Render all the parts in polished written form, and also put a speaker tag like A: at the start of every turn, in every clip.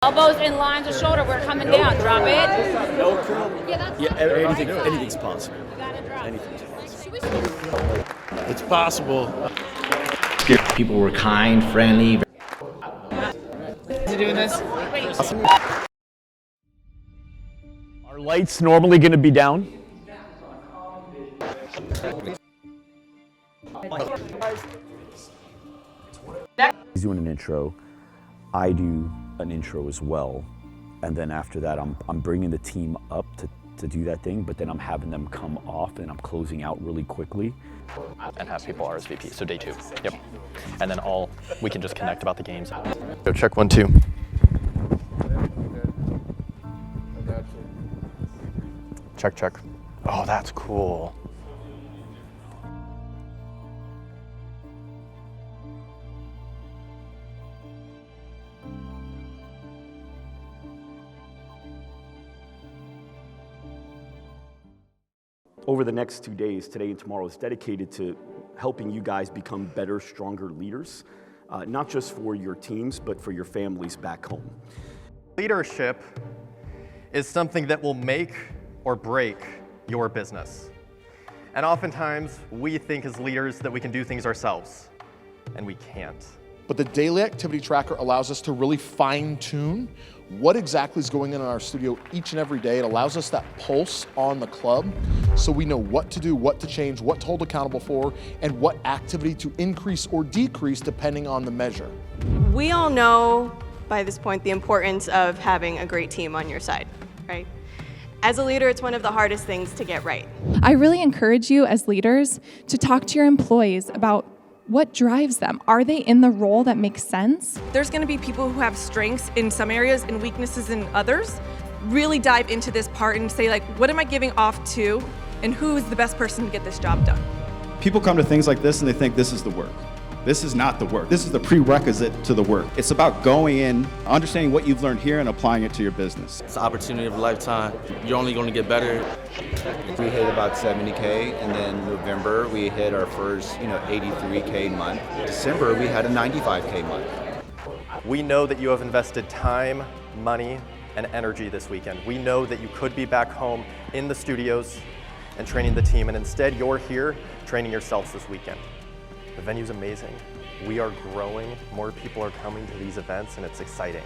A: Elbows in line to shoulder, we're coming down. Drop it.
B: No curl.
A: Yeah,
B: Anything's possible. Anything's possible. It's possible.
C: People were kind, friendly.
D: Is he doing this?
B: Are lights normally going to be down? He's doing an intro. I do an intro as well, and then after that I'm bringing the team up to do that thing, but then I'm having them come off and I'm closing out really quickly.
E: And have people RSVP, so day 2. Yep. And then we can just connect about the games. Go check 1, 2. Check, check. Oh, that's cool.
B: Over the next 2 days, today and tomorrow, is dedicated to helping you guys become better, stronger leaders, not just for your teams, but for your families back home.
E: Leadership is something that will make or break your business. And oftentimes, we think as leaders that we can do things ourselves, and we can't.
F: But the daily activity tracker allows us to really fine-tune what exactly is going on in our studio each and every day. It allows us that pulse on the club so we know what to do, what to change, what to hold accountable for, and what activity to increase or decrease depending on the measure.
G: We all know by this point the importance of having a great team on your side, right? As a leader, it's one of the hardest things to get right.
H: I really encourage you as leaders to talk to your employees about what drives them. Are they in the role that makes sense?
I: There's going to be people who have strengths in some areas and weaknesses in others. Really dive into this part and say, like, what am I giving off to, and who is the best person to get this job done?
J: People come to things like this and they think this is the work. This is not the work. This is the prerequisite to the work. It's about going in, understanding what you've learned here and applying it to your business.
K: It's an opportunity of a lifetime. You're only going to get better.
L: We hit about 70K, and then November we hit our first, 83K month. December we had a 95K month.
E: We know that you have invested time, money, and energy this weekend. We know that you could be back home in the studios and training the team, and instead you're here training yourselves this weekend. The venue's amazing. We are growing. More people are coming to these events, and it's exciting.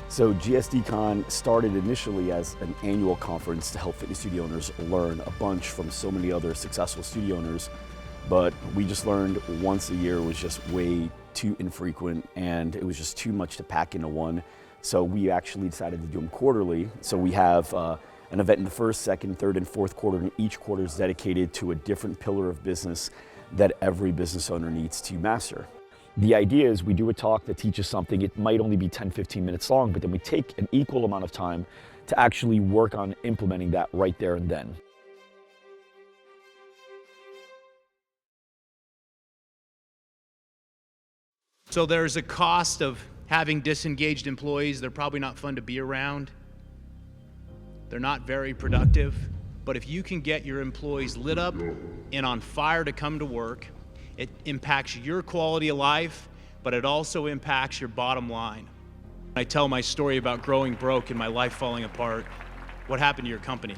B: So GSDCON started initially as an annual conference to help fitness studio owners learn a bunch from so many other successful studio owners, but we just learned once a year was just way too infrequent, and it was just too much to pack into one. So we actually decided to do them quarterly. So we have an event in the first, second, third, and fourth quarter, and each quarter is dedicated to a different pillar of business that every business owner needs to master. The idea is we do a talk that teaches something. It might only be 10, 15 minutes long, but then we take an equal amount of time to actually work on implementing that right there and then.
M: So there's a cost of having disengaged employees. They're probably not fun to be around. They're not very productive. But if you can get your employees lit up and on fire to come to work, it impacts your quality of life, but it also impacts your bottom line. I tell my story about growing broke and my life falling apart. What happened to your company?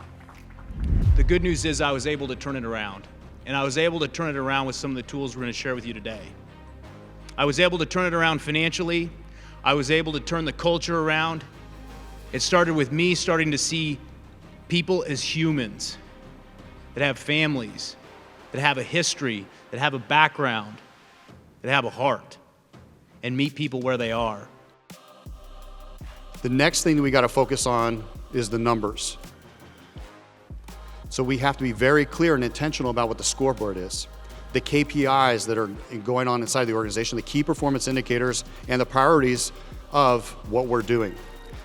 M: The good news is I was able to turn it around. And I was able to turn it around with some of the tools we're going to share with you today. I was able to turn it around financially. I was able to turn the culture around. It started with me starting to see people as humans that have families, that have a history, that have a background, that have a heart, and meet people where they are.
N: The next thing that we got to focus on is the numbers. So we have to be very clear and intentional about what the scoreboard is, the KPIs that are going on inside the organization, the key performance indicators, and the priorities of what we're doing.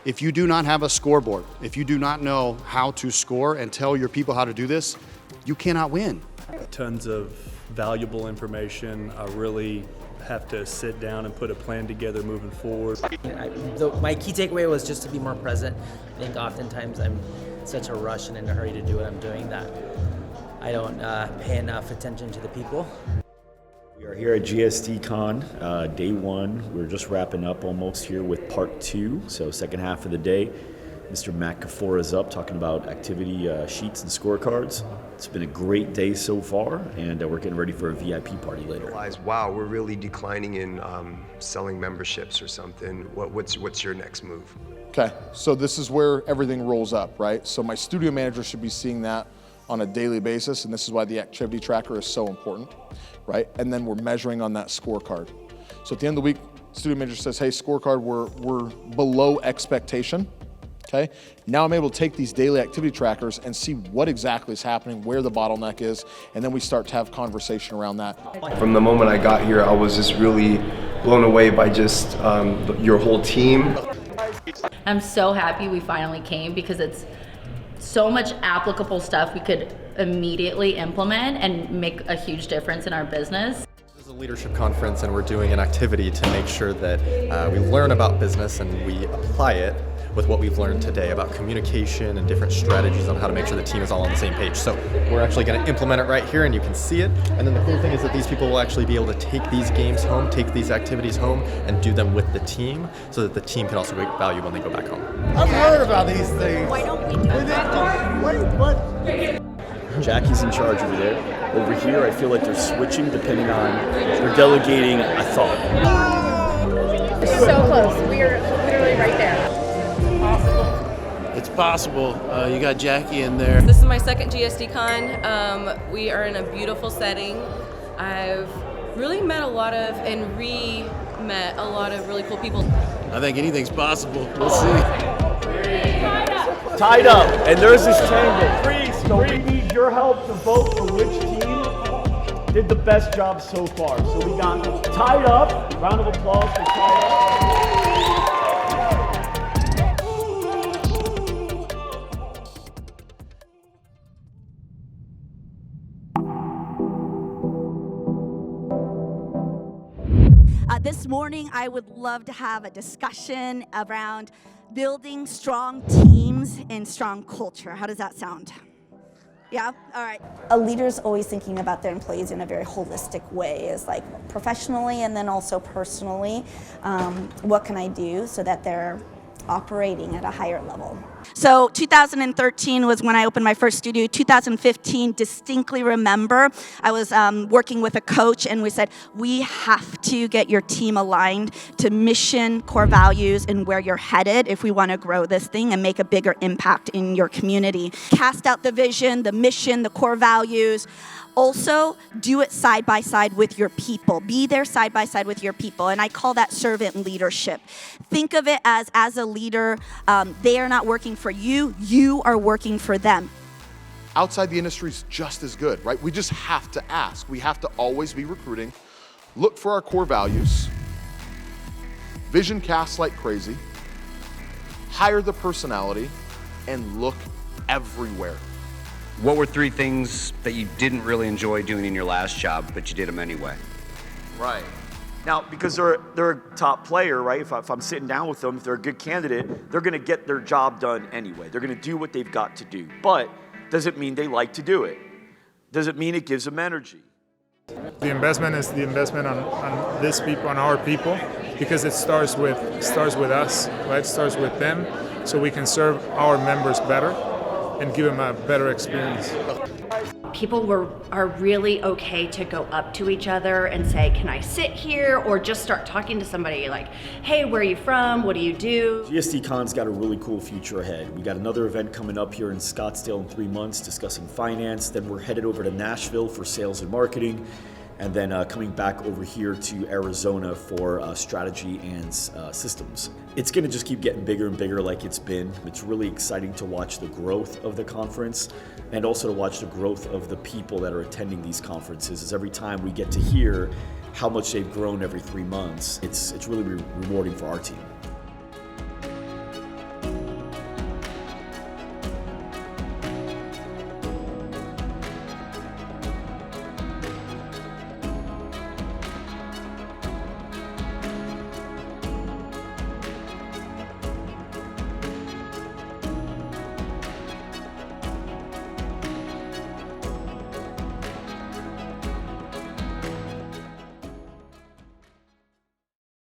N: If you do not have a scoreboard, if you do not know how to score and tell your people how to do this, you cannot win.
O: Tons of valuable information. I really have to sit down and put a plan together moving forward.
P: My key takeaway was just to be more present. I think oftentimes I'm such a rush and in a hurry to do what I'm doing that I don't pay enough attention to the people.
L: We
B: We're here at GSDCON, day one. We're just wrapping up almost here with part two, so second half of the day. Mr. Matt Kafora is up talking about activity sheets and scorecards. It's been a great day so far, and we're getting ready for a VIP party later.
Q: Wow, we're really declining in selling memberships or something. What's your next move?
F: Okay, so this is where everything rolls up, right? So my studio manager should be seeing that on a daily basis, and this is why the activity tracker is so important, right? And then we're measuring on that scorecard. So at the end of the week, studio manager says, hey, scorecard, we're below expectation. Okay. Now I'm able to take these daily activity trackers and see what exactly is happening, where the bottleneck is, and then we start to have conversation around that.
Q: From the moment I got here, I was just really blown away by just your whole team.
R: I'm so happy we finally came because it's so much applicable stuff we could immediately implement and make a huge difference in our business.
E: This is a leadership conference, and we're doing an activity to make sure that we learn about business and we apply it with what we've learned today about communication and different strategies on how to make sure the team is all on the same page. So we're actually going to implement it right here, and you can see it. And then the cool thing is that these people will actually be able to take these games home, take these activities home, and do them with the team so that the team can also get value when they go back home.
D: I've heard about these things.
G: Why don't we do that?
D: What?
B: Jackie's in charge over there. Over here, I feel like they're switching depending on, they're delegating a thought.
A: So close. We are literally right there.
D: It's possible. You got Jackie in there.
I: This is my second GSDCON. We are in a beautiful setting. I've really met a lot of and re-met a lot of really cool people.
D: I think anything's possible. We'll see.
B: Tied up, and there's this tangle. Freeze! So we need your help to vote for which team did the best job so far. So we got tied up. Round of applause for tied up.
S: This morning, I would love to have a discussion around building strong teams and strong culture. How does that sound? Yeah? All right. A leader's always thinking about their employees in a very holistic way, is like professionally and then also personally. What can I do so that they're operating at a higher level? So 2013 was when I opened my first studio. 2015, distinctly remember, I was working with a coach, and we said, we have to get your team aligned to mission, core values, and where you're headed if we want to grow this thing and make a bigger impact in your community. Cast out the vision, the mission, the core values. Also, do it side by side with your people. Be there side by side with your people. And I call that servant leadership. Think of it as a leader, they are not working for you, you are working for them.
F: Outside the industry is just as good, right? We just have to ask. We have to always be recruiting. Look for our core values. Vision cast like crazy. Hire the personality, and look everywhere.
T: What were 3 things that you didn't really enjoy doing in your last job, but you did them anyway?
B: Right. Now, because they're a top player, right? If I'm sitting down with them, if they're a good candidate, they're going to get their job done anyway. They're going to do what they've got to do. But does it mean they like to do it? Does it mean it gives them energy?
U: The investment is the investment on these people, on our people, because it starts with us, right? It starts with them, so we can serve our members better and give them a better experience.
V: People are really okay to go up to each other and say, can I sit here? Or just start talking to somebody like, hey, where are you from? What do you do?
B: GSDCon's got a really cool future ahead. We got another event coming up here in Scottsdale in 3 months discussing finance. Then we're headed over to Nashville for sales and marketing. And then coming back over here to Arizona for strategy and systems. It's gonna just keep getting bigger and bigger like it's been. It's really exciting to watch the growth of the conference and also to watch the growth of the people that are attending these conferences. As every time we get to hear how much they've grown every 3 months, it's really rewarding for our team.